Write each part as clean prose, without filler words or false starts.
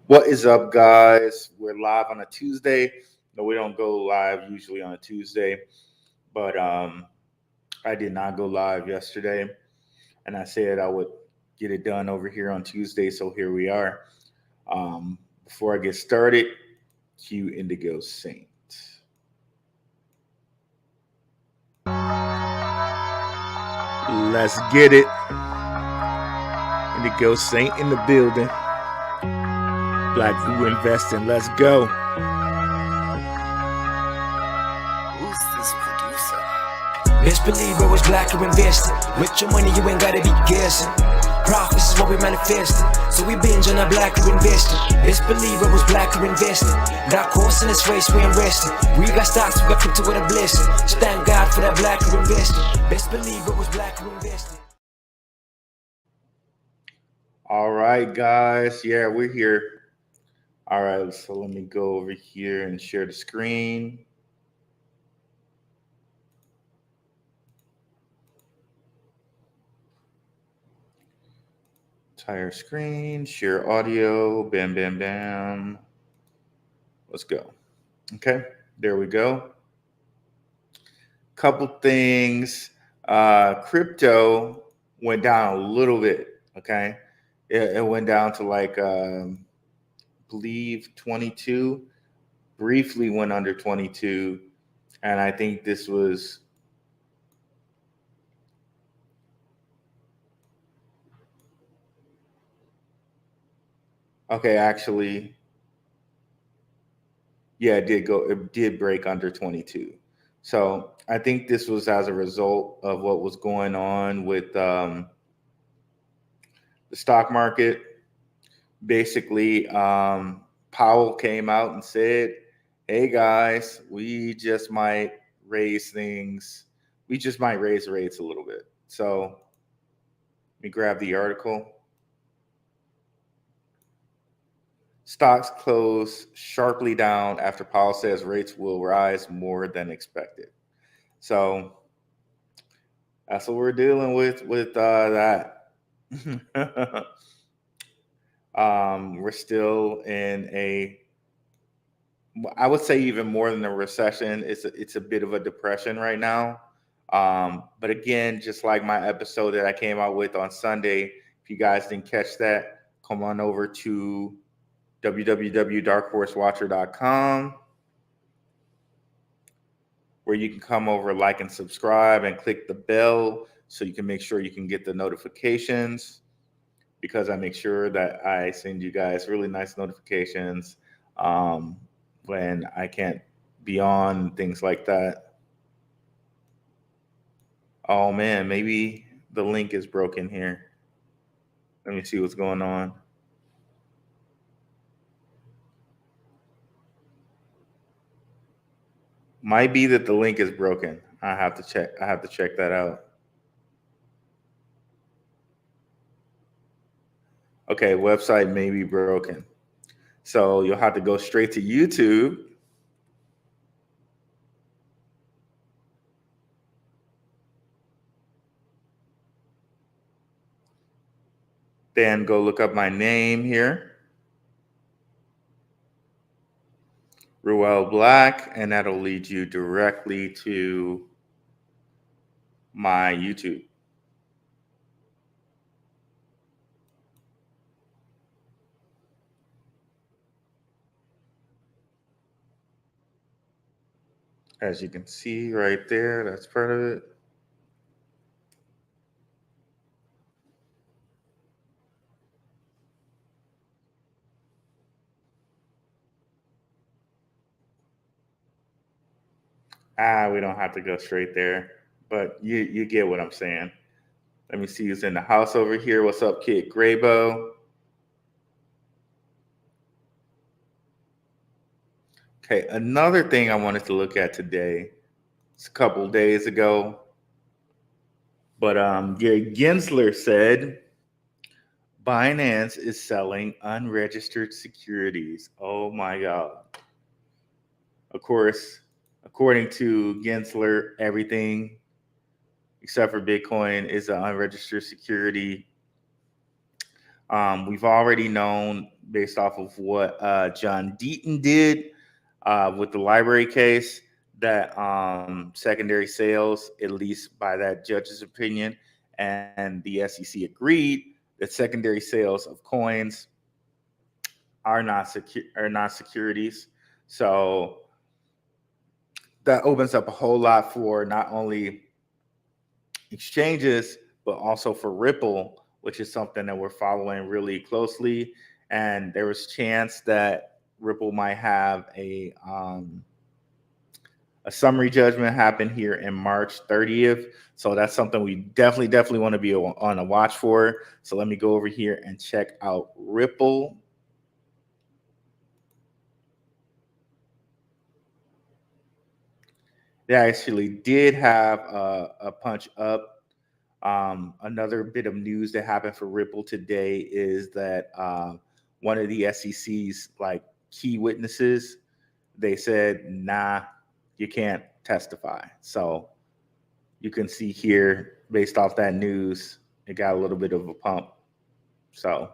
What is up, guys? We're live on a Tuesday. No, we don't go live usually on a Tuesday, but I did not go live yesterday, and I said I would get it done over here on Tuesday. So here we are. Before I get started, cue Indigo Saint. Let's get it. Indigo Saint in the building. Black View Investing. Let's go. Who's this producer? Best believe I was black or invested. With your money, you ain't gotta be guessing. Profits is what we manifested. So we binge on our black or invested. Best believe I was black or invested. That course in this race, we ain't resting. We got stocks, we got crypto with a blessing. So thank God for that black or invested. Best believe I was black or invested. All right, guys. Yeah, we're here. All right, so let me go over here and share the screen. Entire screen, share audio, bam, bam, bam. Let's go. Okay, there we go. Couple things. Crypto went down a little bit. Okay, it went down to like believe 22. Briefly went under 22, and I think this was okay. Actually, yeah, it did go. It did break under 22. So I think this was as a result of what was going on with the stock market. Basically, Powell came out and said, "Hey guys, we just might raise things. We just might raise rates a little bit." So let me grab the article. Stocks close sharply down after Powell says rates will rise more than expected. So that's what we're dealing with that. We're still in I would say even more than a recession. It's a bit of a depression right now. But again, just like my episode that I came out with on Sunday, if you guys didn't catch that, come on over to www.darkhorsewatcher.com, where you can come over, like and subscribe, and click the bell so you can make sure you can get the notifications, because I make sure that I send you guys really nice notifications when I can't be on, things like that. Oh man, maybe the link is broken here. Let me see what's going on. Might be that the link is broken. I have to check that out. Okay, website may be broken. So you'll have to go straight to YouTube. Then go look up my name here, Ruel Black, and that'll lead you directly to my YouTube. As you can see right there, that's part of it. We don't have to go straight there, but you get what I'm saying. Let me see who's in the house over here. What's up, Kid Graybo? Okay, another thing I wanted to look at today. It's a couple days ago, but Gensler said Binance is selling unregistered securities. Oh my God. Of course, according to Gensler, everything except for Bitcoin is an unregistered security. We've already known based off of what John Deaton did with the library case, that secondary sales, at least by that judge's opinion, and the SEC agreed that secondary sales of coins are not securities. So that opens up a whole lot for not only exchanges, but also for Ripple, which is something that we're following really closely. And there was a chance that Ripple might have a summary judgment happen here in March 30th. So that's something we definitely want to be on a watch for. So let me go over here and check out Ripple. They actually did have a punch up. Another bit of news that happened for Ripple today is that one of the SEC's like key witnesses, they said, nah, you can't testify. So you can see here, based off that news, it got a little bit of a pump. So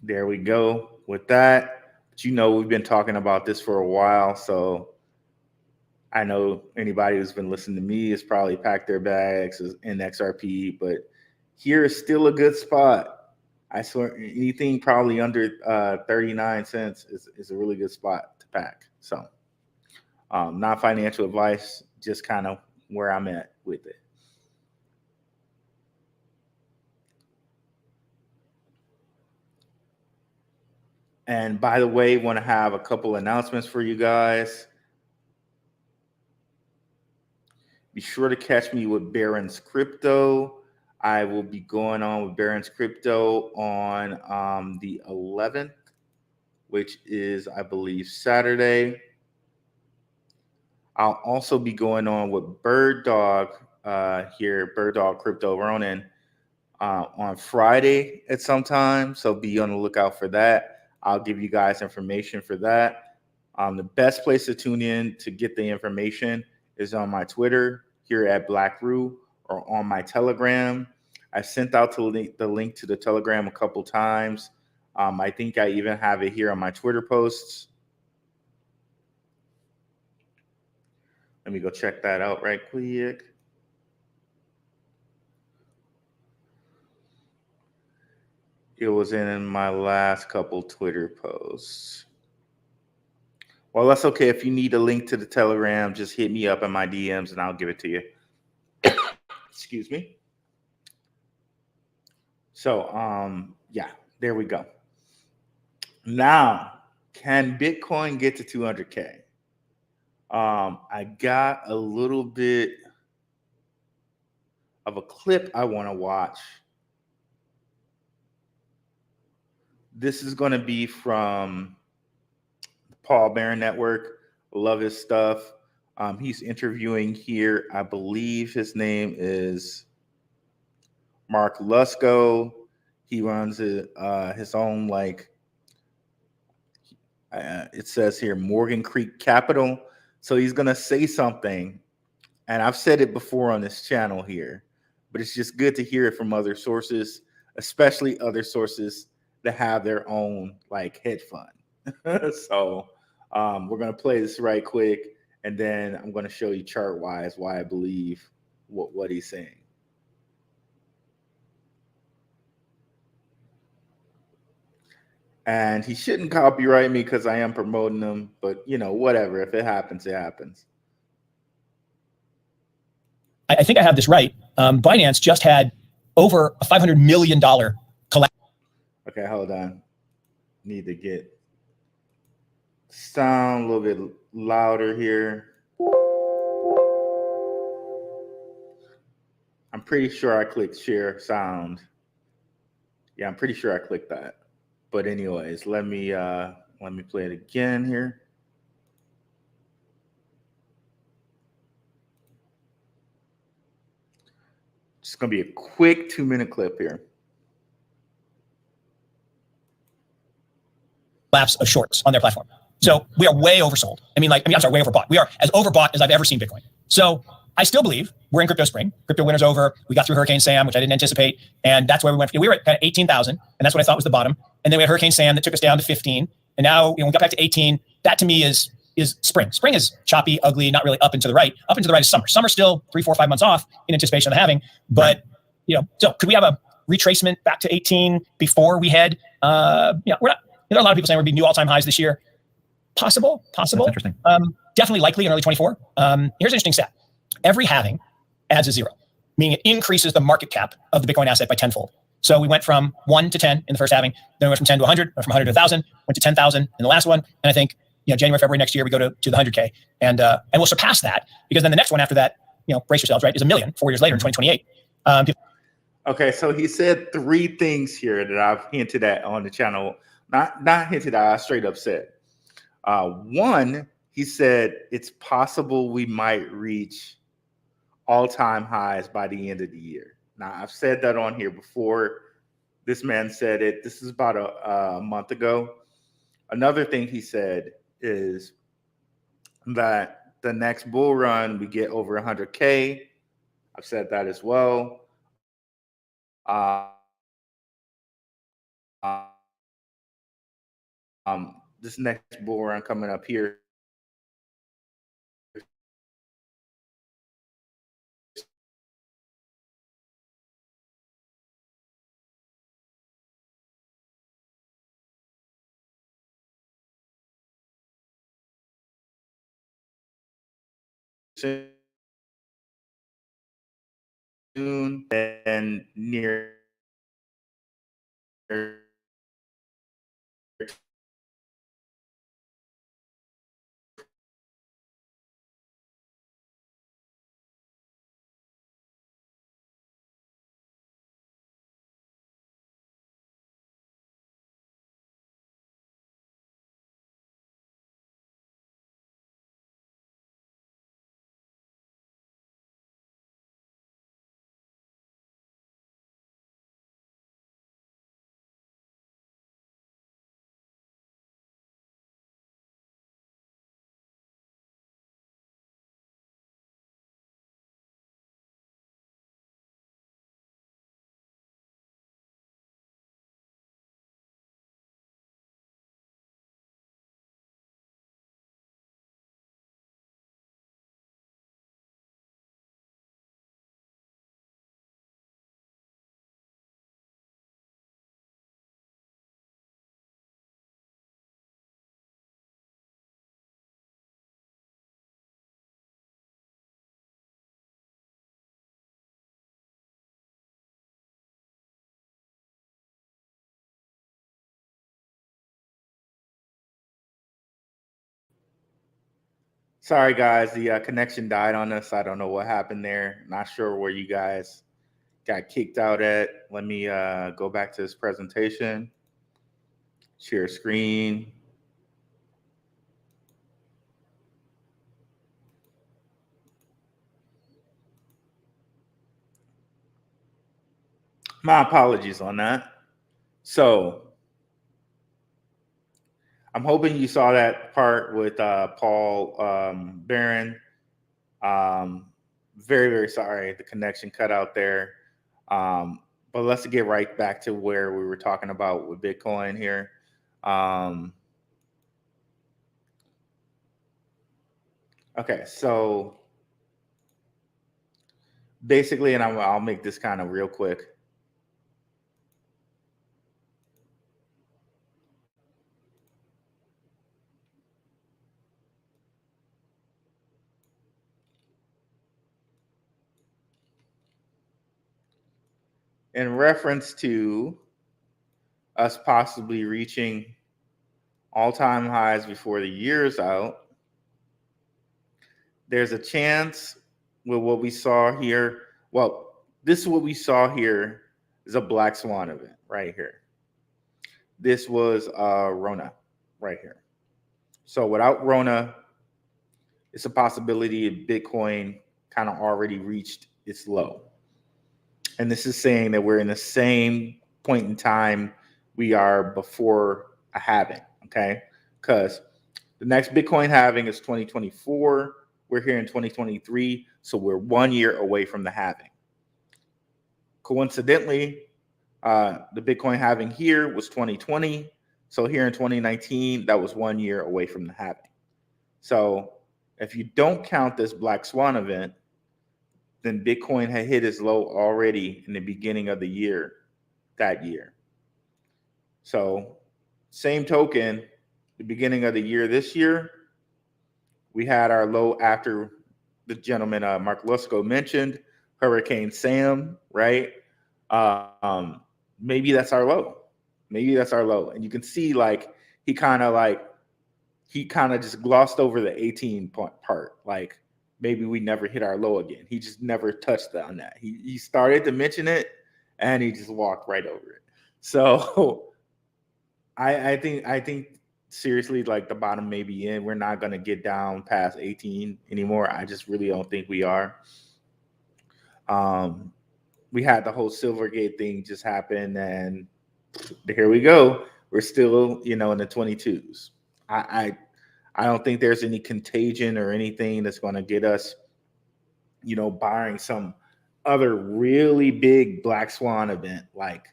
there we go with that. But you know, we've been talking about this for a while. So I know anybody who's been listening to me has probably packed their bags in XRP, but here is still a good spot. I swear anything probably under 39 cents is a really good spot to pack. So not financial advice, just kind of where I'm at with it. And by the way, want to have a couple announcements for you guys. Be sure to catch me with Barron's Crypto. I will be going on with Barron's Crypto on the 11th, which is, I believe, Saturday. I'll also be going on with Bird Dog here, Bird Dog Crypto Ronin, on Friday at some time. So be on the lookout for that. I'll give you guys information for that. The best place to tune in to get the information is on my Twitter here at BlackRoo, or on my Telegram. I sent out the link to the Telegram a couple times. I think I even have it here on my Twitter posts. Let me go check that out right quick. It was in my last couple Twitter posts. Well, that's okay. If you need a link to the Telegram, just hit me up in my DMs and I'll give it to you. Excuse me. So, yeah, there we go. Now, can Bitcoin get to 200K? I got a little bit of a clip I want to watch. This is going to be from Paul Barron Network. Love his stuff. He's interviewing here. I believe his name is Mark Lusko. He runs his own, like, it says here, Morgan Creek Capital. So he's going to say something, and I've said it before on this channel here, but it's just good to hear it from other sources, especially other sources that have their own, like, hedge fund. So we're going to play this right quick, and then I'm going to show you chart-wise why I believe what he's saying. And he shouldn't copyright me because I am promoting him, but, you know, whatever. If it happens, it happens. I think I have this right. Binance just had over a $500 million collapse. Okay, hold on. Need to get sound a little bit louder here. I'm pretty sure I clicked share sound. Yeah, I'm pretty sure I clicked that. But anyways, let me play it again here. It's gonna be a quick 2-minute clip here. Collapse of shorts on their platform. So we are way oversold. I'm sorry, way overbought. We are as overbought as I've ever seen Bitcoin. So I still believe we're in crypto spring. Crypto winter's over. We got through Hurricane Sam, which I didn't anticipate. And that's where we went. We were at kind of 18,000. And that's what I thought was the bottom. And then we had Hurricane Sam that took us down to 15. And now, we got back to 18. That to me is spring. Spring is choppy, ugly, not really up and to the right. Up and to the right is summer. Summer's still 3, 4, 5 months off in anticipation of the halving. But, so could we have a retracement back to 18 before we head? We're not, there are a lot of people saying we're going to be new all-time highs this year. Possible. That's interesting. Definitely likely in early 24. Here's an interesting stat. Every halving adds a zero, meaning it increases the market cap of the Bitcoin asset by tenfold. So we went from 1 to 10 in the first halving, then we went from 10 to 100, went from 100 to 1,000, went to 10,000 in the last one. And I think, January, February next year, we go to the 100K. And we'll surpass that, because then the next one after that, brace yourselves, right, is 1 million 4 years later in 2028. Okay, so he said 3 things here that I've hinted at on the channel. Not hinted at, I straight up said. One, he said it's possible we might reach all-time highs by the end of the year. Now, I've said that on here before. This man said it. This is about a month ago. Another thing he said is that the next bull run, we get over 100K. I've said that as well. This next bull run coming up here, soon and near Sorry, guys, the connection died on us. I don't know what happened there. Not sure where you guys got kicked out at. Let me go back to this presentation. Share screen. My apologies on that. So I'm hoping you saw that part with Paul Barron. Very, very sorry. The connection cut out there. But let's get right back to where we were talking about with Bitcoin here. Okay, so basically, and I'll make this kind of real quick. In reference to us possibly reaching all-time highs before the year's out, there's a chance with what we saw here. Well, this is what we saw here is a black swan event right here. This was Rona right here. So without Rona, it's a possibility Bitcoin kind of already reached its low. And this is saying that we're in the same point in time we are before a halving, okay? Because the next Bitcoin halving is 2024. We're here in 2023, so we're 1 year away from the halving. Coincidentally, The Bitcoin halving here was 2020. So here in 2019, that was 1 year away from the halving. So if you don't count this Black Swan event, then Bitcoin had hit its low already in the beginning of the year, that year. So same token, the beginning of the year this year, we had our low after the gentleman Mark Lusko mentioned, Hurricane Sam, right? Maybe that's our low. Maybe that's our low. And you can see like he kind of just glossed over the 18 point part. Like maybe we never hit our low again. He just never touched on that. He started to mention it and he just walked right over it. So I think seriously, like the bottom may be in. We're not going to get down past 18 anymore. I just really don't think we are. We had the whole Silvergate thing just happen, and here we go. We're still, in the 22s. I don't think there's any contagion or anything that's going to get us, barring some other really big black swan event like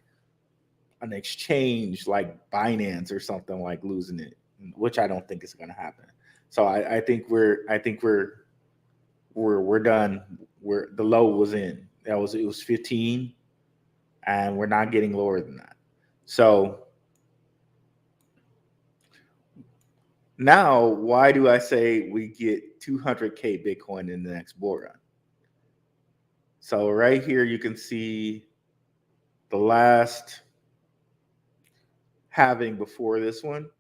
an exchange like Binance or something, like losing it, which I don't think is going to happen. So I think we're done. The low was in. It was 15, and we're not getting lower than that. So now, why do I say we get 200K Bitcoin in the next bull run? So right here, you can see the last halving before this one.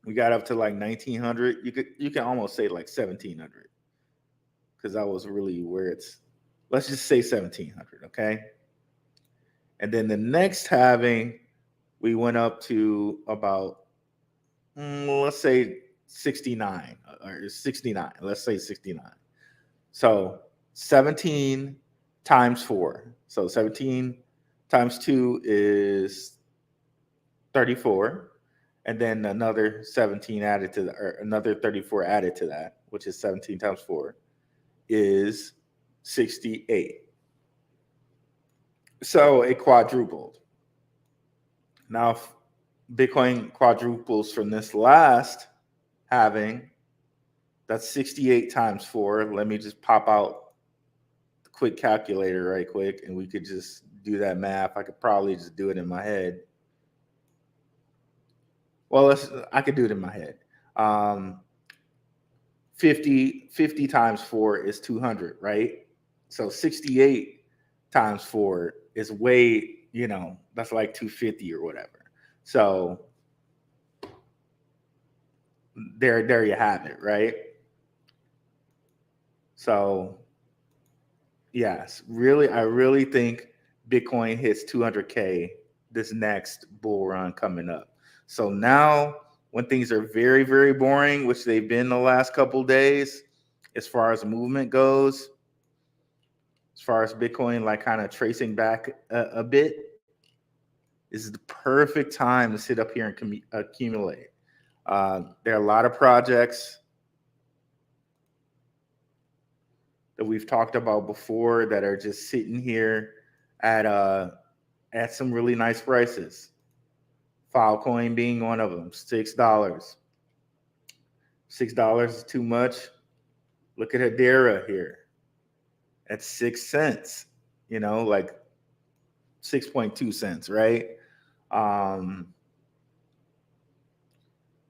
We got up to like 1900. You can almost say like 1700, because that was really where it's. Let's just say 1700, okay? And then the next halving, we went up to about, let's say 69 or 69. Let's say 69. So 17 times 4. So 17 times 2 is 34. And then another 17 added to or another 34 added to that, which is 17 times 4, is 68. So it quadrupled. Now, if Bitcoin quadruples from this last halving, that's 68 times 4. Let me just pop out the quick calculator right quick, and we could just do that math. I could probably just do it in my head. Well, I could do it in my head. 50 times 4 is 200, right? So 68 times 4 is way, that's like 250 or whatever. So there you have it, right? So yes, I really think Bitcoin hits 200K this next bull run coming up. So now, when things are very, very boring, which they've been the last couple days, as far as movement goes, as far as Bitcoin, like kind of tracing back a bit, this is the perfect time to sit up here and accumulate. There are a lot of projects that we've talked about before that are just sitting here at some really nice prices. Filecoin being one of them, $6. $6 is too much. Look at Hedera here at 6 cents, like 6.2 cents, right?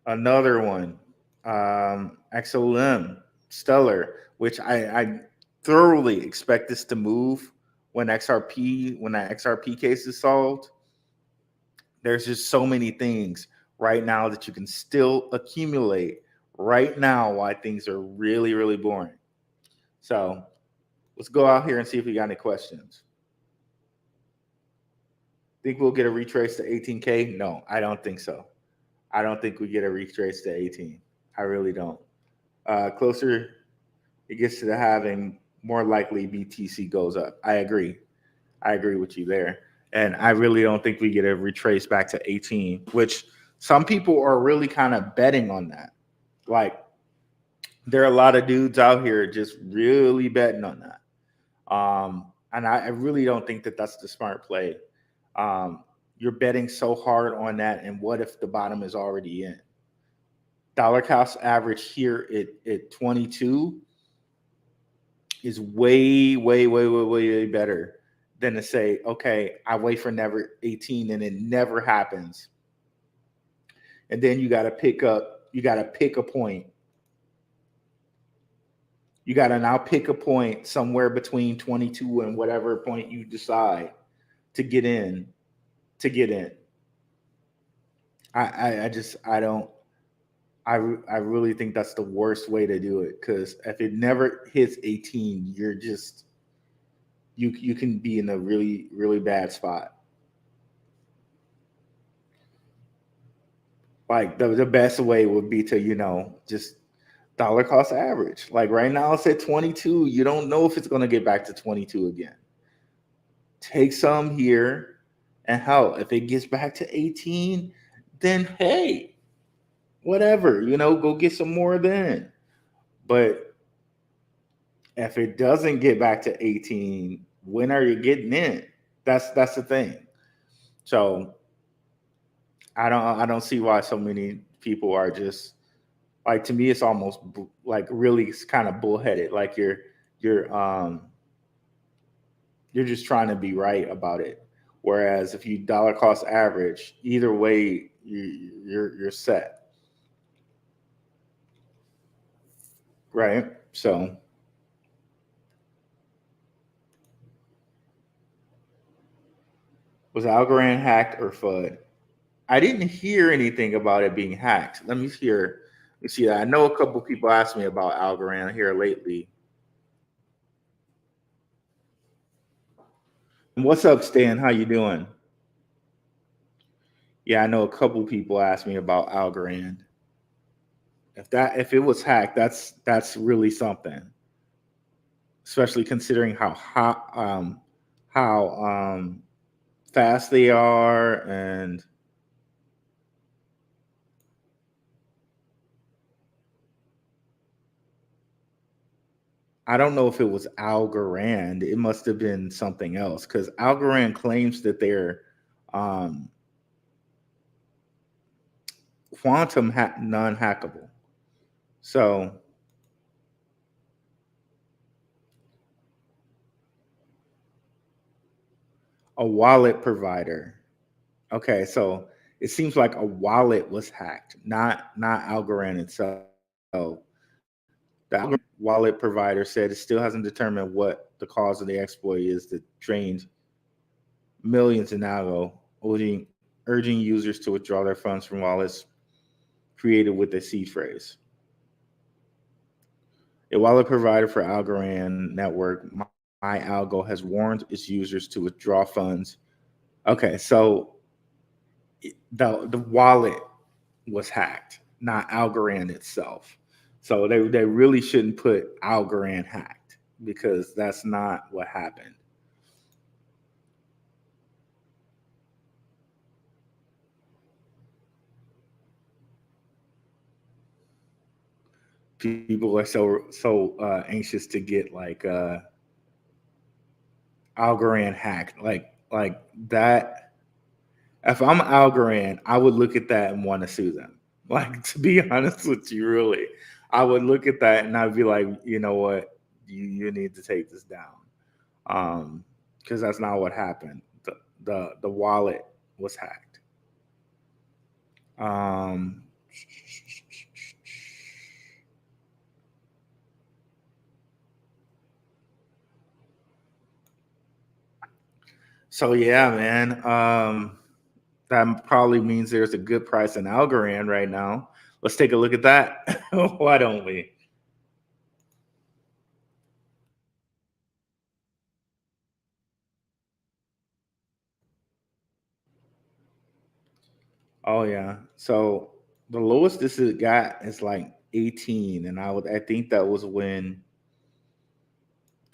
Another one, XOM, Stellar, which I thoroughly expect this to move when that XRP case is solved. There's just so many things right now that you can still accumulate right now while things are really, really boring. So let's go out here and see if we got any questions. Think we'll get a retrace to 18K? No, I don't think so. I don't think we get a retrace to 18. I really don't. Closer it gets to the halving, more likely BTC goes up. I agree with you there. And I really don't think we get a retrace back to 18, which some people are really kind of betting on that. Like, there are a lot of dudes out here just really betting on that. And I really don't think that that's the smart play. You're betting so hard on that, and what if the bottom is already in? Dollar cost average here at 22 is way better than to say, okay, I wait for never 18 and it never happens. And then you got to pick a point. You got to now pick a point somewhere between 22 and whatever point you decide to get in. I really think that's the worst way to do it, because if it never hits 18, you're just you can be in a really bad spot. Like the best way would be to just dollar cost average. Like right now it's at 22. You don't know if it's going to get back to 22 again. Take some here, and hell, if it gets back to 18, then hey, whatever, go get some more then. But if it doesn't get back to 18, when are you getting in? That's the thing. So I don't see why so many people are just like, to me it's almost like really kind of bullheaded. Like you're just trying to be right about it. Whereas if you dollar cost average, either way you're set. Right? So was Algorand hacked or FUD? I didn't hear anything about it being hacked. Let me see that. I know a couple people asked me about Algorand here lately. And what's up, Stan? How you doing? Yeah, I know a couple people asked me about Algorand. If it was hacked, that's really something. Especially considering how fast they are, and I don't know if it was Algorand. It must have been something else, because Algorand claims that they're quantum non-hackable. So a wallet provider. Okay, so it seems like a wallet was hacked, not Algorand itself. The Algorand wallet provider said it still hasn't determined what the cause of the exploit is that drained millions in algo, urging users to withdraw their funds from wallets created with the seed phrase. A wallet provider for Algorand network, MyAlgo, has warned its users to withdraw funds. Okay, so the wallet was hacked, not Algorand itself. So they really shouldn't put Algorand hacked, because that's not what happened. People are so anxious to get like Algorand hacked, like that. If I'm Algorand, I would look at that and want to sue them. Like, to be honest with you, really, I would look at that and I'd be like, you know what, you need to take this down, because that's not what happened. The wallet was hacked. So yeah, man. That probably means there's a good price in Algorand right now. Let's take a look at that. Why don't we? Oh yeah. So the lowest this has got is like 18, and I think that was when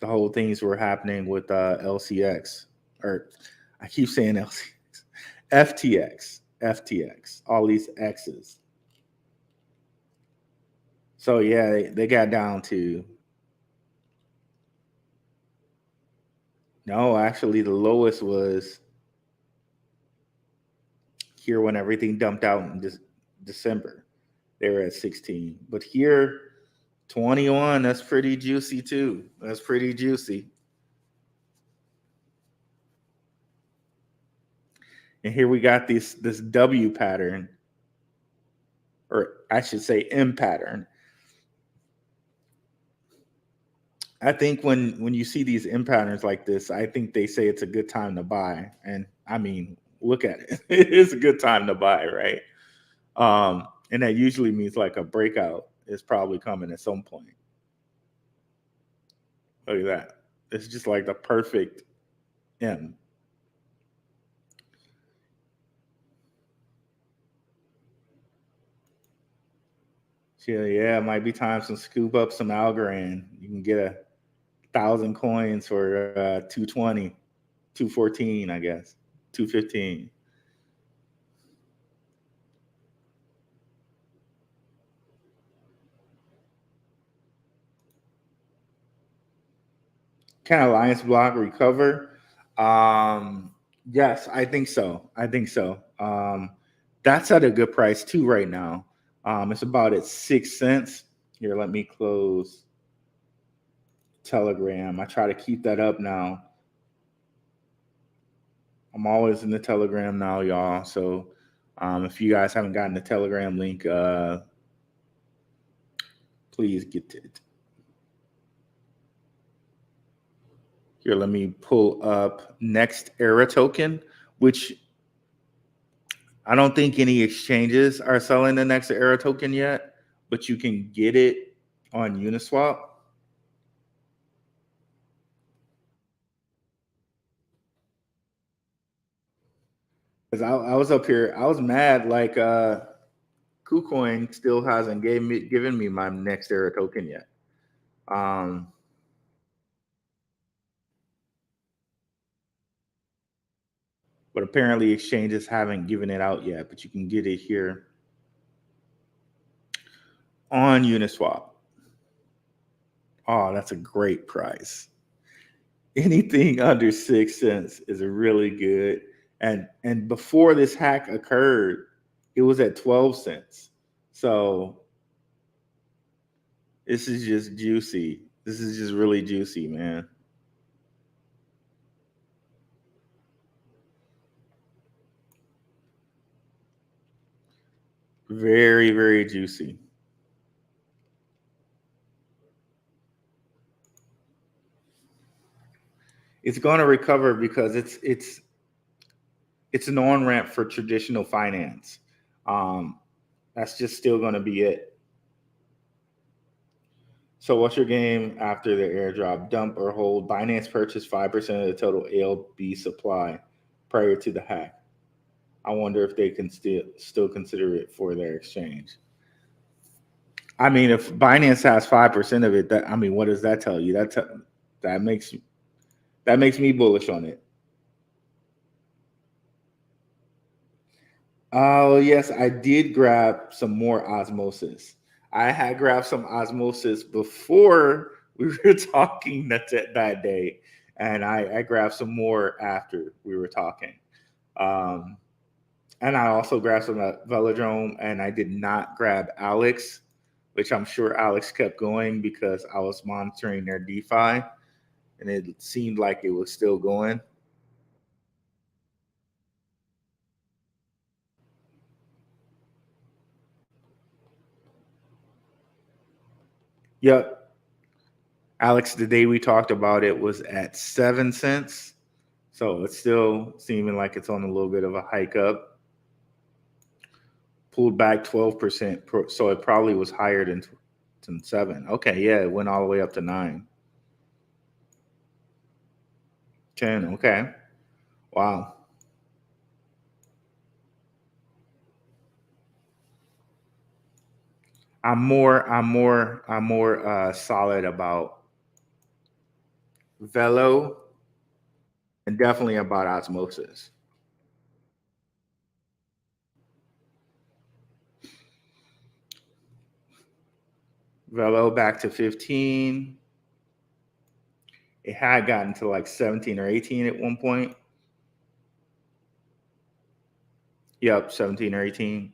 the whole things were happening with LCX, or I keep saying LCX, FTX, all these X's. So yeah, they got down to, no, actually the lowest was here when everything dumped out in December. They were at 16. But here, 21, that's pretty juicy too. That's pretty juicy. And here we got this W pattern, or I should say M pattern. I think when you see these M patterns like this, I think they say it's a good time to buy. And I mean, look at it. It is a good time to buy, right? And that usually means like a breakout is probably coming at some point. Look at that. It's just like the perfect M. So yeah, it might be time to scoop up some Algorand. You can get 1,000 coins for 220, 214, I guess, 215. Can Alliance Block recover? Yes, I think so. That's at a good price too right now. It's about at 6 cents. Here, let me close Telegram. I try to keep that up now. I'm always in the Telegram now, y'all. So if you guys haven't gotten the Telegram link, please get it. Here, let me pull up Next Era token, which I don't think any exchanges are selling the Next Era token yet, but you can get it on Uniswap. Because I was up here, I was mad like KuCoin still hasn't given me my Next Era token yet. But apparently exchanges haven't given it out yet, but you can get it here on Uniswap. Oh, that's a great price. Anything under 6 cents is really good. And before this hack occurred, it was at 12 cents. So this is just juicy. This is just really juicy, man. Very, very juicy. It's going to recover because it's an on-ramp for traditional finance. That's just still going to be it. So what's your game after the airdrop? Dump or hold? Binance purchased 5% of the total ALB supply prior to the hack. I wonder if they can still consider it for their exchange. I mean, if Binance has 5% of it, what does that tell you? That makes me bullish on it. Oh yes, I did grab some more osmosis. I had grabbed some osmosis before we were talking that day, and I grabbed some more after we were talking. And I also grabbed some Velodrome, and I did not grab Alex, which I'm sure Alex kept going because I was monitoring their DeFi, and it seemed like it was still going. Yep. Alex, the day we talked about it was at 7 cents. So it's still seeming like it's on a little bit of a hike up. Pulled back 12%. So it probably was higher than 7. Okay, yeah, it went all the way up to 9. 10, okay. Wow. I'm more solid about Velo and definitely about osmosis. Velo back to 15. It had gotten to like 17 or 18 at one point. Yep, 17 or 18.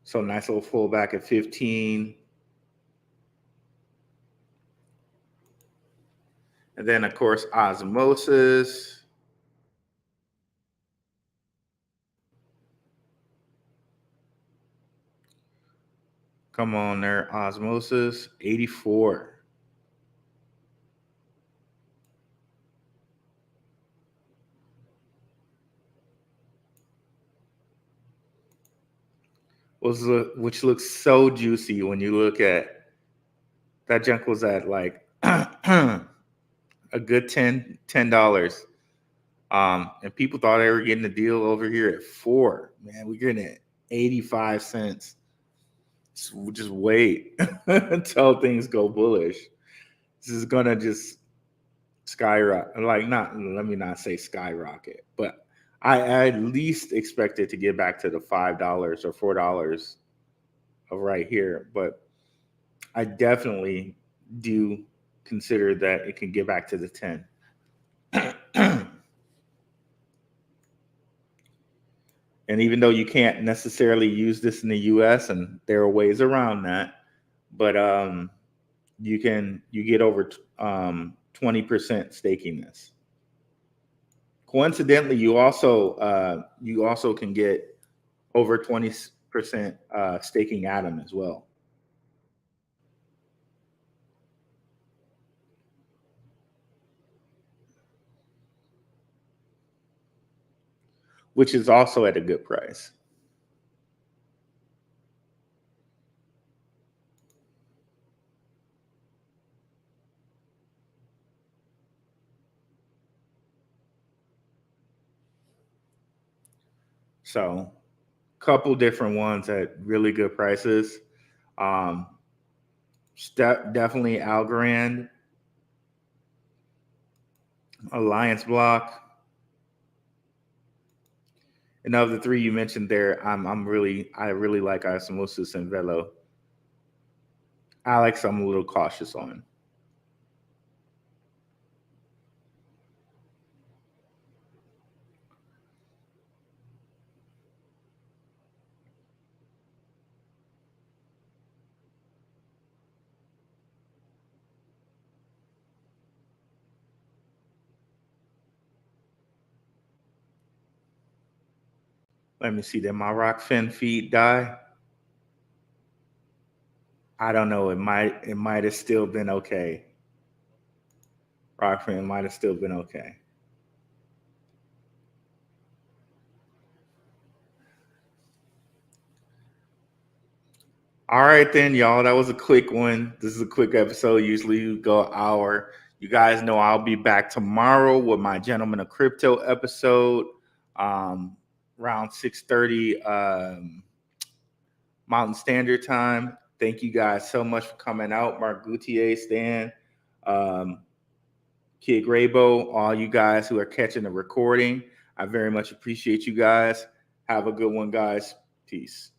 So nice little pullback at 15. And then, of course, osmosis. Come on there, osmosis, 84. Which looks so juicy when you look at that junk was at like a good $10. And people thought they were getting a deal over here at 4. Man, we're getting it 85 cents. So just wait until things go bullish. This is gonna just skyrocket. Like, not, let me not say skyrocket, but I at least expect it to get back to the $5 or $4 of right here. But I definitely do consider that it can get back to the 10. And even though you can't necessarily use this in the US, and there are ways around that, but you get over 20% staking this. Coincidentally, you also can get over 20% staking Atom as well, which is also at a good price. So, couple different ones at really good prices. Definitely Algorand, Alliance Block. And of the three you mentioned there, I really like Osmosis and Velo. Alex, I'm a little cautious on. Let me see. Did my Rockfin feed die? I don't know. It might have still been okay. Rockfin might have still been okay. All right then, y'all. That was a quick one. This is a quick episode. Usually we go an hour. You guys know I'll be back tomorrow with my Gentleman of Crypto episode, around 6:30 Mountain Standard Time. Thank you guys so much for coming out. Mark Gutierrez, Stan, Kid Graybo, all you guys who are catching the recording. I very much appreciate you guys. Have a good one, guys. Peace.